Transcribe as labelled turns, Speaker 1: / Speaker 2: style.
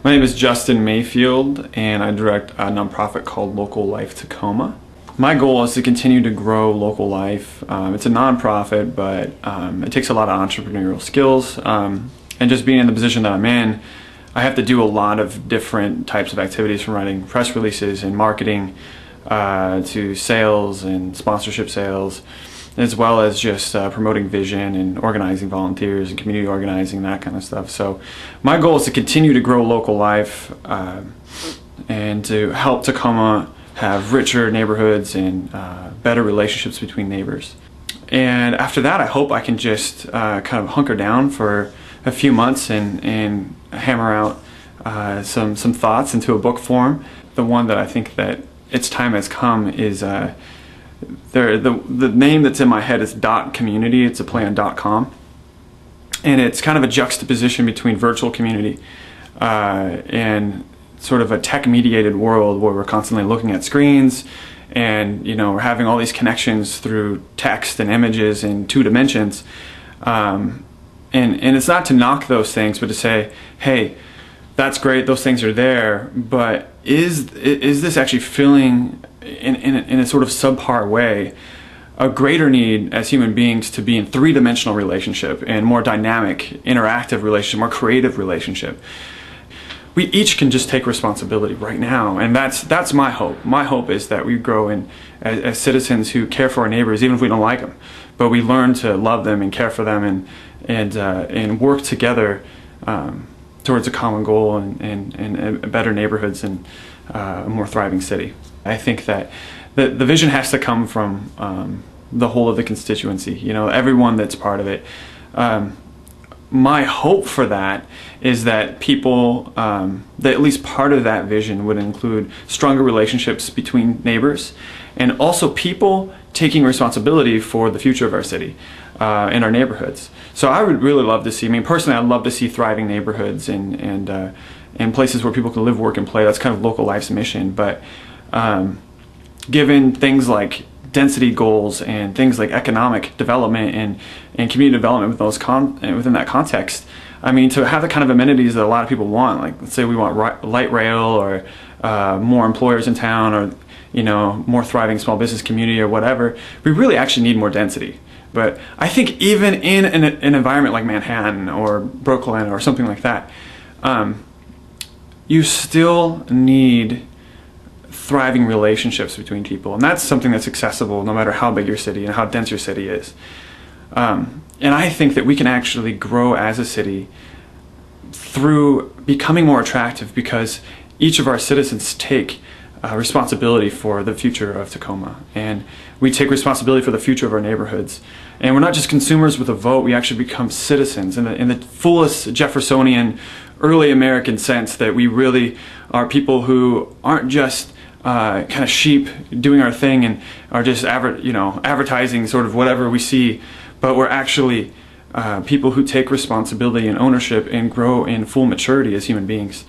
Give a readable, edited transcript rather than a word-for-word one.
Speaker 1: My name is Justin Mayfield, and I direct a nonprofit called Tacoma. My goal is to continue to grow local life. It's a nonprofit, but it takes a lot of entrepreneurial skills. And just being in the position that I'm in, I have to do a lot of different types of activities, from writing press releases and marketing to sales and sponsorship sales, as well as just promoting vision and organizing volunteers and community organizing, that kind of stuff. So my goal is to continue to grow local life and to help Tacoma have richer neighborhoods and better relationships between neighbors. And after that, I hope I can just kind of hunker down for a few months and hammer out some thoughts into a book form. The one that I think that its time has come is the name that's in my head is .community. It's a play on .com, and it's kind of a juxtaposition between virtual community and sort of a tech-mediated world where we're constantly looking at screens, and we're having all these connections through text and images in 2 dimensions. And it's not to knock those things, but to say, hey, that's great, those things are there, but is this actually filling in a sort of subpar way a greater need as human beings to be in 3-dimensional relationship and more dynamic, interactive relationship, more creative relationship? We each can just take responsibility right now, and that's my hope. My hope is that we grow in as citizens who care for our neighbors, even if we don't like them, but we learn to love them and care for them and work together towards a common goal and better neighborhoods and a more thriving city. I think that the vision has to come from the whole of the constituency, everyone that's part of it. My hope for that is that people, that at least part of that vision would include stronger relationships between neighbors, and also people taking responsibility for the future of our city and our neighborhoods. So I would really love to see, personally, I'd love to see thriving neighborhoods and places where people can live, work, and play. That's kind of local life's mission. But given things like density goals and things like economic development and community development within that context, to have the kind of amenities that a lot of people want, like let's say we want light rail or more employers in town, or more thriving small business community or whatever, we really actually need more density. But I think even in an environment like Manhattan or Brooklyn or something like that, you still need thriving relationships between people, and that's something that's accessible no matter how big your city and how dense your city is. And I think that we can actually grow as a city through becoming more attractive because each of our citizens take responsibility for the future of Tacoma, and we take responsibility for the future of our neighborhoods. And we're not just consumers with a vote, we actually become citizens in the fullest Jeffersonian early American sense, that we really are people who aren't just kind of sheep doing our thing and are just advertising sort of whatever we see, but we're actually people who take responsibility and ownership and grow in full maturity as human beings.